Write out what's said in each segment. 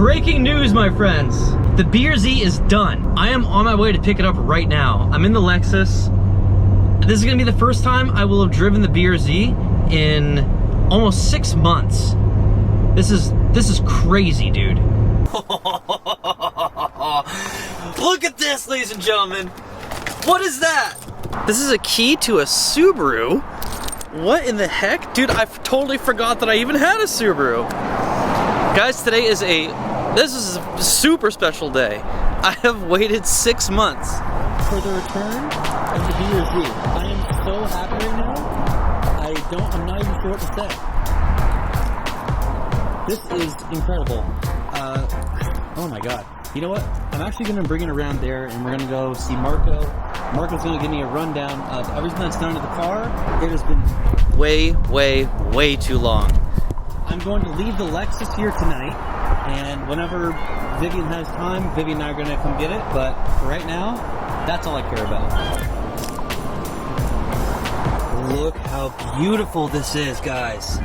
Breaking news, my friends. The BRZ is done. I am on my way to pick it up right now. I'm in the Lexus. This is gonna be the first time I will have driven the BRZ in almost 6 months. This is crazy, dude. Look at this, ladies and gentlemen. What is that? This is a key to a Subaru. What in the heck? Dude, I totally forgot that I even had a Subaru. Guys, today is this is a super special day. I have waited 6 months for the return of the BRZ. I am so happy right now. I'm not even sure what to say. This is incredible. Oh my God. You know what? I'm actually gonna bring it around there and we're gonna go see Marco. Marco's gonna give me a rundown of everything that's done to the car. It has been way too long. I'm going to leave the Lexus here tonight, and whenever Vivian has time, Vivian and I are gonna come get it, but for right now, that's all I care about. Look how beautiful this is, guys.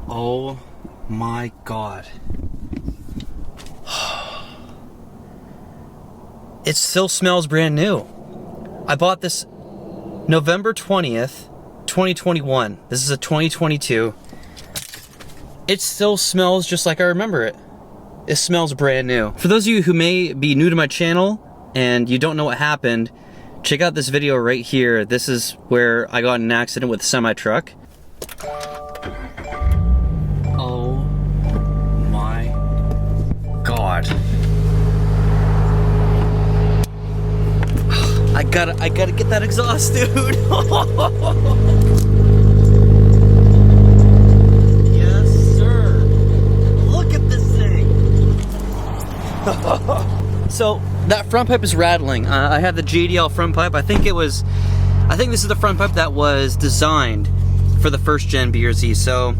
Oh my God. It still smells brand new. I bought this November 20th, 2021. This is a 2022. It still smells just like I remember it. It smells brand new. For those of you who may be new to my channel and you don't know what happened, check out this video right here. This is where I got in an accident with a semi-truck. Oh my God. I gotta get that exhaust, dude. Yes, sir. Look at this thing. So that front pipe is rattling. I have the JDL front pipe. I think this is the front pipe that was designed for the first gen BRZ. So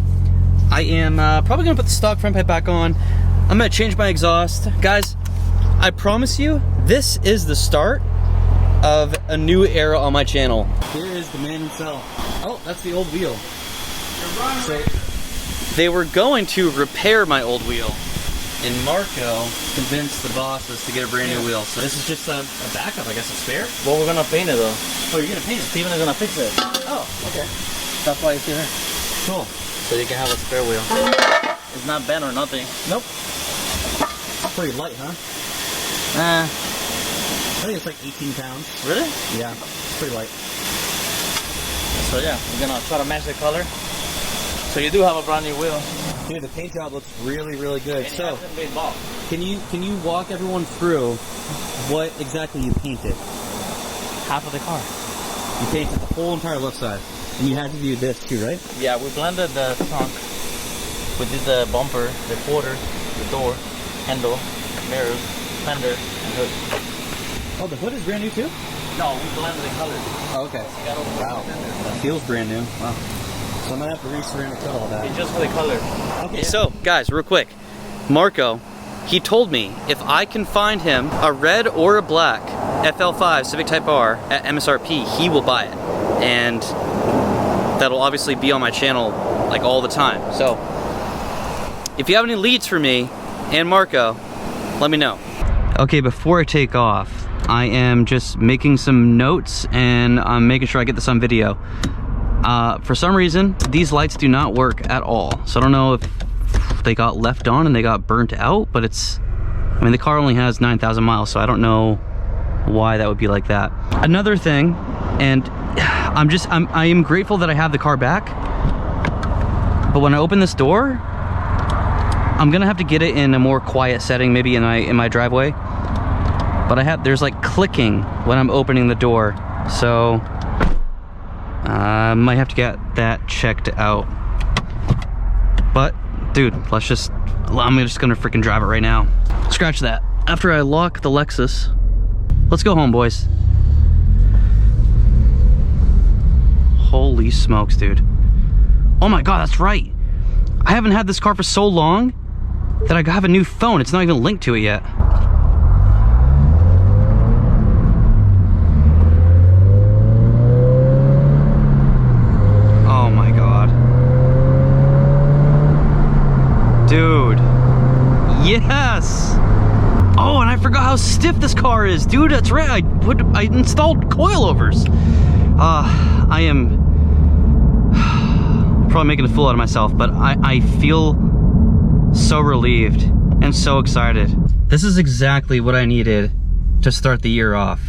I am probably gonna put the stock front pipe back on. I'm gonna change my exhaust. Guys, I promise you, this is the start of a new era on my channel. Here is the man himself. Oh, that's the old wheel. So they were going to repair my old wheel, and Marco convinced the bosses to get a brand new wheel. So this is just a backup, I guess, a spare. Well, we're gonna paint it though. Oh, you're gonna paint it? Steven is gonna fix it. Oh, okay. That's why it's here. Cool. So you can have a spare wheel. It's not bent or nothing. Nope. It's pretty light, huh? I think it's like 18 pounds. Really? Yeah, it's pretty light. So yeah, we're gonna try to match the color. So you do have a brand new wheel. Dude, the paint job looks really good. And So, it hasn't been bought. can you walk everyone through what exactly you painted? Half of the car. You painted the whole entire left side, and you had to do this too, right? Yeah, we blended the trunk. We did the bumper, the quarters, the door, handle, mirrors, fender, and hood. Oh, the hood is brand new too? No, we blended the colors. Oh, okay. So got all the Wow. That feels brand new. Wow. So I'm gonna have to re-ceramic coat all that. It's just for the color. Okay. So, guys, real quick. Marco, he told me if I can find him a red or a black FL5 Civic Type R at MSRP, he will buy it. And that'll obviously be on my channel like all the time. So, if you have any leads for me and Marco, let me know. Okay, before I take off, I am just making some notes and I'm making sure I get this on video. For some reason, these lights do not work at all. So I don't know if they got left on and they got burnt out, but I mean, the car only has 9,000 miles, so I don't know why that would be like that. Another thing, and I am grateful that I have the car back, but when I open this door, I'm gonna have to get it in a more quiet setting, maybe in my driveway. But there's like clicking when I'm opening the door, so I might have to get that checked out. But dude, I'm just gonna freaking drive it right now. Scratch that. After I lock the Lexus, let's go home, boys. Holy smokes, dude. Oh my God, that's right. I haven't had this car for so long that I have a new phone. It's not even linked to it yet. Oh my God. Dude. Yes! Oh, and I forgot how stiff this car is. Dude, that's right. I installed coilovers. I am probably making a fool out of myself, but I feel so relieved and so excited. This is exactly what I needed to start the year off.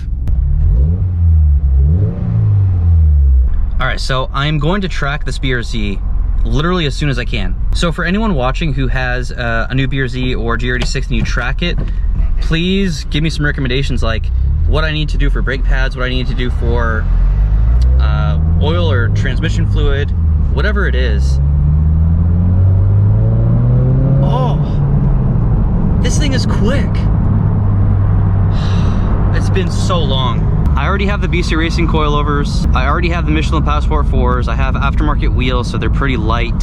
All right, so I'm going to track this BRZ literally as soon as I can. So for anyone watching who has a new BRZ or GR86 and you track it, please give me some recommendations, like what I need to do for brake pads, what I need to do for oil or transmission fluid, whatever it is. Oh, this thing is quick. It's been so long. I already have the BC Racing coilovers. I already have the Michelin Passport 4s. I have aftermarket wheels, so they're pretty light.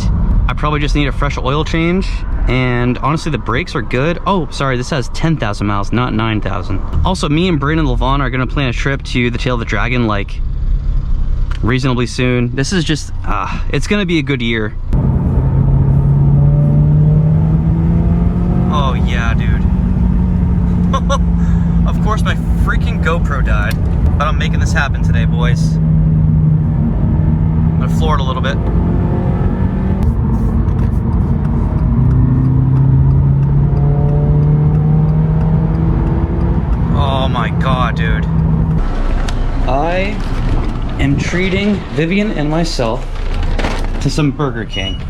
I probably just need a fresh oil change. And honestly, the brakes are good. Oh, sorry, this has 10,000 miles, not 9,000. Also, me and Brandon Levon are gonna plan a trip to the Tail of the Dragon, like, reasonably soon. This is just, it's gonna be a good year. Oh yeah, dude. Of course my freaking GoPro died, but I'm making this happen today, boys. I'm gonna floor it a little bit. Oh my God, dude. I am treating Vivian and myself to some Burger King.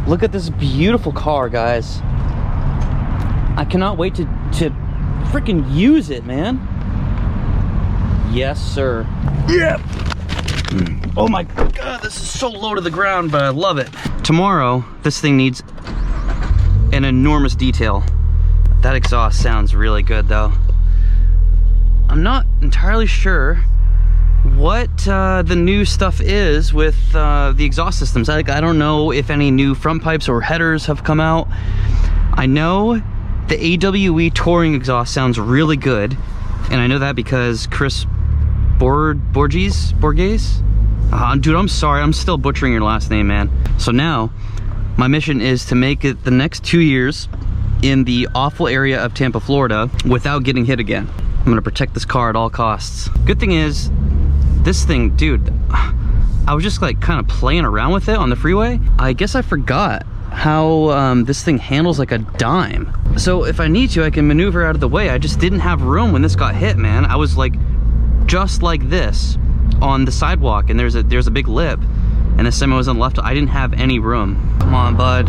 Look at this beautiful car, guys. I cannot wait to freaking use it, man. Yes, sir. Yeah. Oh my God, this is so low to the ground, but I love it. Tomorrow, this thing needs an enormous detail. That exhaust sounds really good, though. I'm not entirely sure what the new stuff is with the exhaust systems. I don't know if any new front pipes or headers have come out. I know the AWE touring exhaust sounds really good, and I know that because Chris Borges? Dude, I'm sorry, I'm still butchering your last name, man. So now, my mission is to make it the next 2 years in the awful area of Tampa, Florida, without getting hit again. I'm gonna protect this car at all costs. Good thing is, this thing, dude, I was just like kind of playing around with it on the freeway. I guess I forgot how this thing handles like a dime. So if I need to, I can maneuver out of the way. I just didn't have room when this got hit, man. I was like, just like this on the sidewalk, and there's a big lip, and the semi was on the left. I didn't have any room. Come on, bud.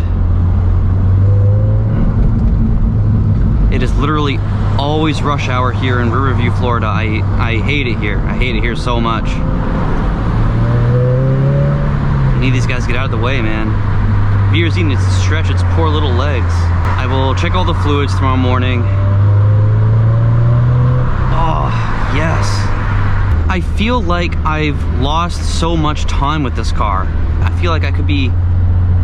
It is literally always rush hour here in Riverview, Florida. I hate it here. I hate it here so much. I need these guys to get out of the way, man. BRZ needs to stretch its poor little legs. I will check all the fluids tomorrow morning. Oh, yes. I feel like I've lost so much time with this car. I feel like I could be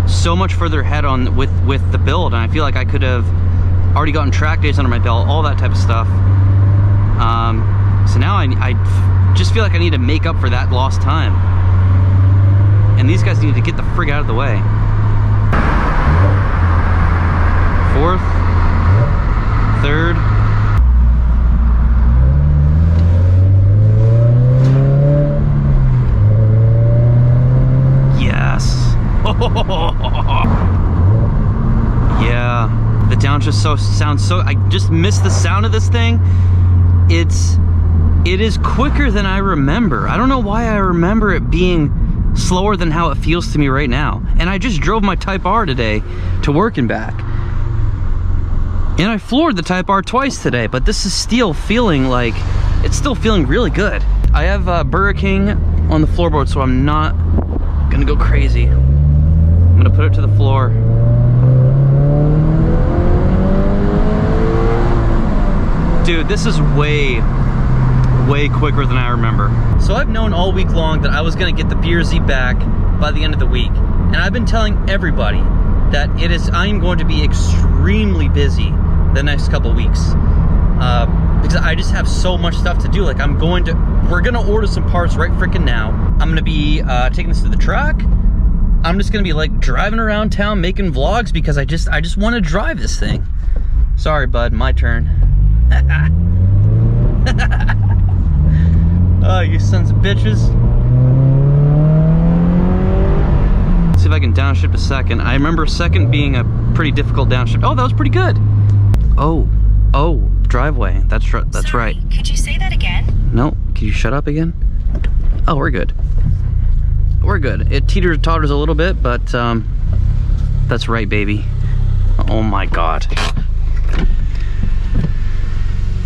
so much further ahead with the build, and I feel like I could have already gotten track days under my belt, all that type of stuff. So now I just feel like I need to make up for that lost time. And these guys need to get the frig out of the way. Fourth, third. Yes. Yeah, the downshift sounds so, I just missed the sound of this thing. It is quicker than I remember. I don't know why I remember it being slower than how it feels to me right now. And I just drove my Type R today to work and back. And I floored the Type R twice today, but this is still feeling like, it's still feeling really good. I have Burger King on the floorboard, so I'm not gonna go crazy. I'm gonna put it to the floor. Dude, this is way quicker than I remember. So I've known all week long that I was gonna get the BRZ back by the end of the week. And I've been telling everybody that I am going to be extremely busy the next couple weeks. Because I just have so much stuff to do. Like we're gonna order some parts right freaking now. I'm gonna be taking this to the track. I'm just gonna be like driving around town making vlogs because I just wanna drive this thing. Sorry, bud, my turn. Oh, you sons of bitches. Let's see if I can downshift a second. I remember second being a pretty difficult downshift. Oh, that was pretty good. Oh, driveway. That's Sorry, right. Could you say that again? No, can you shut up again? Oh, we're good. We're good. It teeters totters a little bit, but that's right, baby. Oh my God.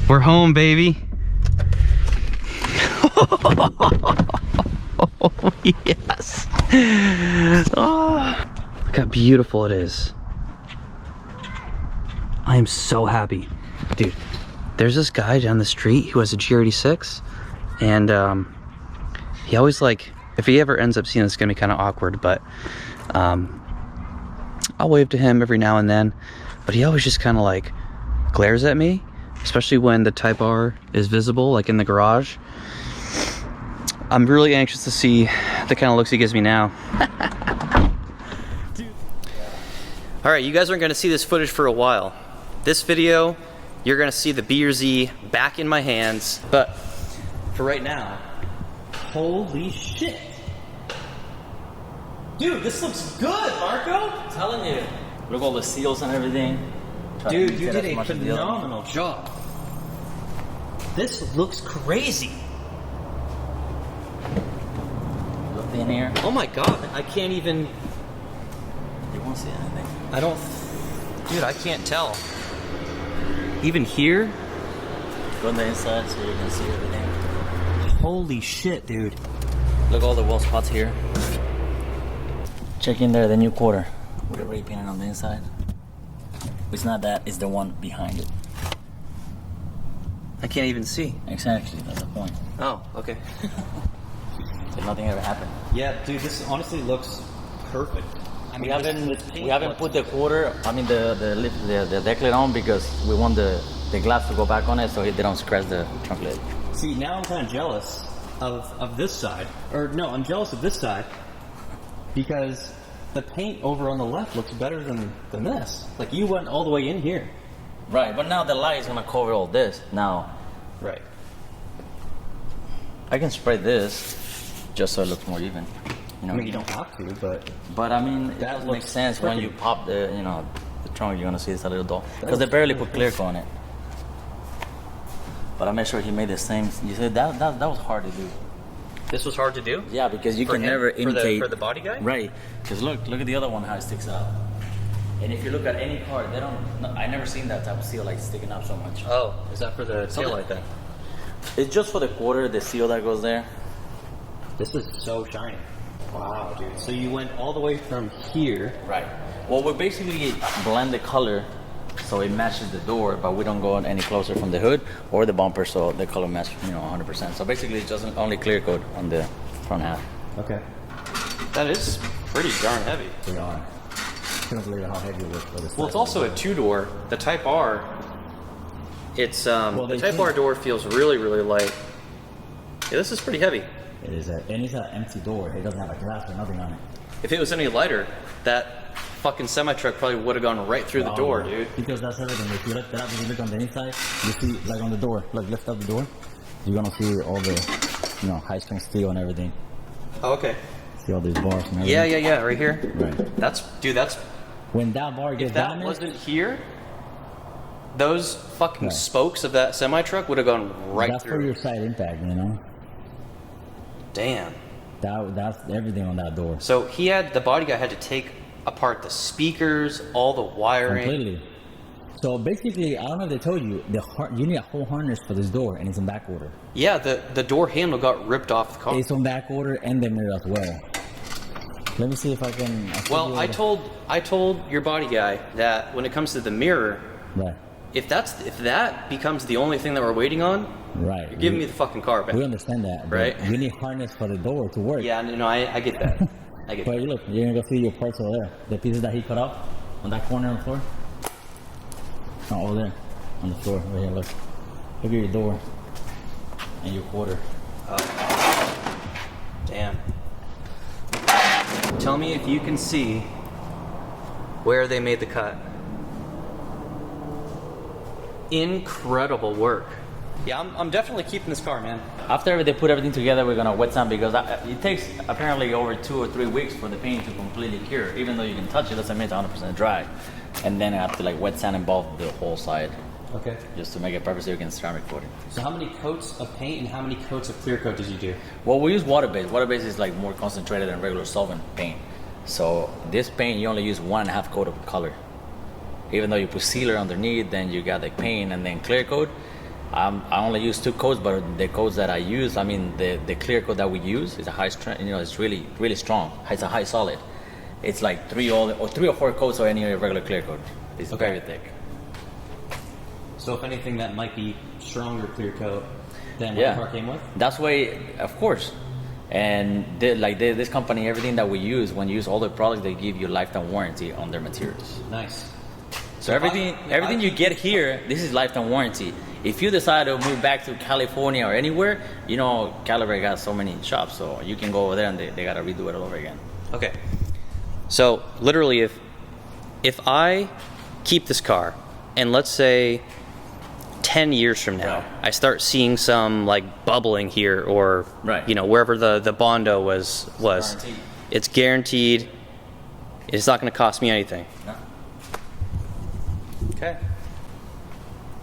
We're home, baby. Oh, yes. Oh, look how beautiful it is. I am so happy. Dude, there's this guy down the street who has a GR86, and he always, like, if he ever ends up seeing this, it's gonna be kind of awkward, but I'll wave to him every now and then, but he always just kind of like glares at me, especially when the Type R is visible, like in the garage. I'm really anxious to see the kind of looks he gives me now. All right, you guys aren't gonna see this footage for a while. This video, you're gonna see the BRZ back in my hands, but for right now, holy shit. Dude, this looks good, Marco. I'm telling you. Look at all the seals and everything. Dude, you did a phenomenal job. This looks crazy. Look in here. Oh my God, I can't even. You won't see anything. I don't. Dude, I can't tell. Even here? Go on the inside so you can see everything. Holy shit, dude. Look at all the wall spots here. Check in there, the new quarter. With the ray painted on the inside. It's not that, it's the one behind it. I can't even see. Exactly, that's the point. Oh, okay. If nothing ever happened. Yeah, dude, this honestly looks perfect. I mean, We haven't put the quarter, I mean the deck lid on because we want the glass to go back on it so they don't scratch the trunk lid. See, now I'm kind of jealous of this side. Or no, I'm jealous of this side because the paint over on the left looks better than this. Like, you went all the way in here. Right, but now the light is gonna cover all this. Now, Right. I can spray this just so it looks more even. You know, I mean, you don't have to, but I mean, that makes sense when you pop the trunk. You're gonna see it's a little dull because they barely put clear coat on it. But I made sure he made the same. You said that was hard to do. this was hard to do. Yeah, because you For can him? never For imitate the body guy. Right, because look at the other one how it sticks out. And if you look at any car, they don't. No, I never seen that type of seal like sticking out so much. Oh, is that for the tail light then? It's just for the quarter, the seal that goes there. This is so shiny. Wow, dude. So you went all the way from here. Right. Well, we basically blend the color so it matches the door, but we don't go any closer from the hood or the bumper, so the color match, 100%. So basically, it's just only clear coat on the front half. Okay. That is pretty darn heavy. They are. Can't believe how heavy it was for this. Well, it's also a two-door. The Type R, it's the Type R door feels really, really light. Yeah, this is pretty heavy. It is, and it's an empty door. It doesn't have a glass or nothing on it. If it was any lighter, that fucking semi-truck probably would have gone right through the door, dude. Because that's everything. If you look that, if you look on the inside, you see, like on the door, like lift up the door, you're gonna see all the, high-strength steel and everything. Oh, okay. See all these bars and everything. Yeah, right here. Right. That's When that bar gets if that damaged, wasn't here, those fucking spokes of that semi-truck would have gone right that's through. for your side impact, Damn. That's everything on that door. So the body guy had to take apart the speakers, all the wiring. Completely. So basically, I don't know if they told you, you need a whole harness for this door, and it's on back order. Yeah, the door handle got ripped off the car. It's on back order and the mirror as well. Let me see if I can. Well, I told your body guy that when it comes to the mirror, Right. if that becomes the only thing that we're waiting on, Right. you're giving me the fucking car back. We understand that. But Right. you need harness for the door to work. Yeah, no, I get that. I get But that. look, you're gonna go see your parts over there. The pieces that he cut off on that corner on the floor. No, over there on the floor. Right here, look. Look at your door and your quarter. Damn. Tell me if you can see where they made the cut. incredible work. Yeah, I'm definitely keeping this car, man. After they put everything together, we're gonna wet sand because it takes apparently over 2 or 3 weeks for the paint to completely cure. Even though you can touch it, doesn't mean it's 100% dry. And then I have to like wet sand and involve the whole side. Okay. Just to make it perfect so you can ceramic coat it. So how many coats of paint and how many coats of clear coat did you do? Well, we use water-based. Water-based is like more concentrated than regular solvent paint. So this paint, you only use 1.5 coat of color. Even though you put sealer underneath, then you got the paint and then clear coat. I only use 2 coats, but the coats that I use, I mean, the clear coat that we use is a high strength, it's really, really strong. It's a high solid. It's like 3 or 4 coats of any regular clear coat. It's very thick. So if anything, that might be stronger clear coat than what the car came with? That's why, of course. And this company, everything that we use, when you use all their products, they give you lifetime warranty on their materials. Nice. So everything you get here, this is lifetime warranty. If you decide to move back to California or anywhere, Calibre got so many shops, so you can go over there and they gotta redo it all over again. Okay. So literally, if I keep this car, and let's say 10 years from now, I start seeing some like bubbling here, or wherever the Bondo was, it's guaranteed. It's not going to cost me anything. No. Okay.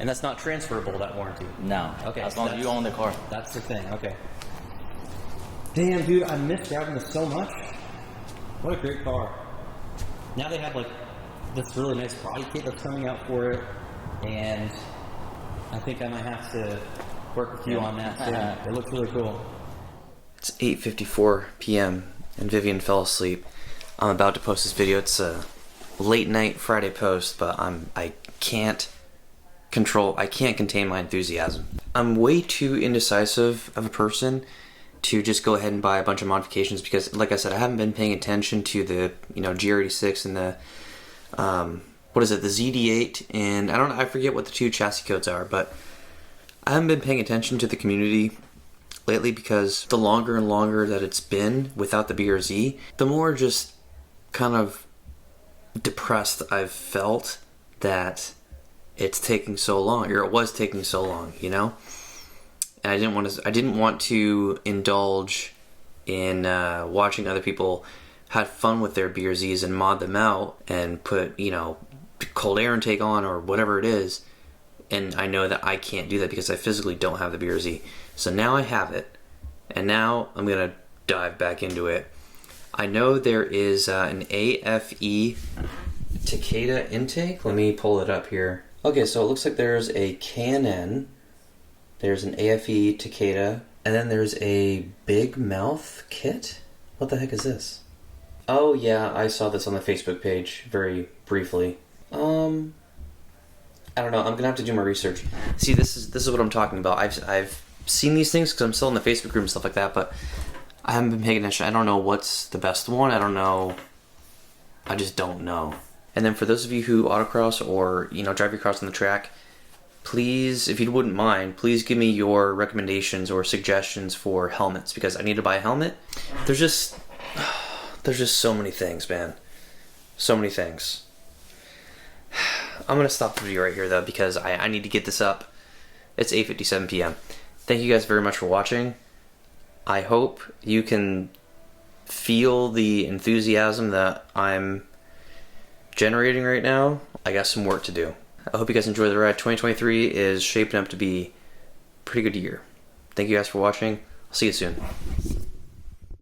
And that's not transferable, that warranty? No. Okay. As long as you own the car. That's the thing. Okay. Damn, dude, I miss driving this so much. What a great car. Now they have like this really nice body kit that's coming out for it, and I think I might have to work with you on that too. It looks really cool. It's 8:54 p.m. and Vivian fell asleep. I'm about to post this video. It's a late night Friday post, but I can't contain my enthusiasm. I'm way too indecisive of a person to just go ahead and buy a bunch of modifications because, like I said, I haven't been paying attention to the GR86 and the the ZD8, and I forget what the 2 chassis codes are, but I haven't been paying attention to the community lately because the longer and longer that it's been without the BRZ, the more just kind of depressed I've felt that it's taking so long, or it was taking so long, And I didn't want to indulge in watching other people have fun with their BRZs and mod them out and put, cold air intake on or whatever it is. And I know that I can't do that because I physically don't have the BRZ. So now I have it, and now I'm gonna dive back into it. I know there is an AFE Takeda intake. Let me pull it up here. Okay, so it looks like there's a K&N, there's an AFE Takeda, and then there's a Big Mouth kit? What the heck is this? Oh yeah, I saw this on the Facebook page very briefly. I don't know, I'm gonna have to do my research. See, this is what I'm talking about. I've seen these things because I'm still in the Facebook group and stuff like that, but I haven't been paying attention. I don't know what's the best one. I don't know. I just don't know. And then for those of you who autocross or, drive your cars on the track, please, if you wouldn't mind, please give me your recommendations or suggestions for helmets because I need to buy a helmet. There's just so many things, man. So many things. I'm going to stop the video right here, though, because I need to get this up. It's 8:57 p.m. Thank you guys very much for watching. I hope you can feel the enthusiasm that I'm generating right now. I got some work to do. I hope you guys enjoy the ride. 2023 is shaping up to be a pretty good year. Thank you guys for watching. I'll see you soon.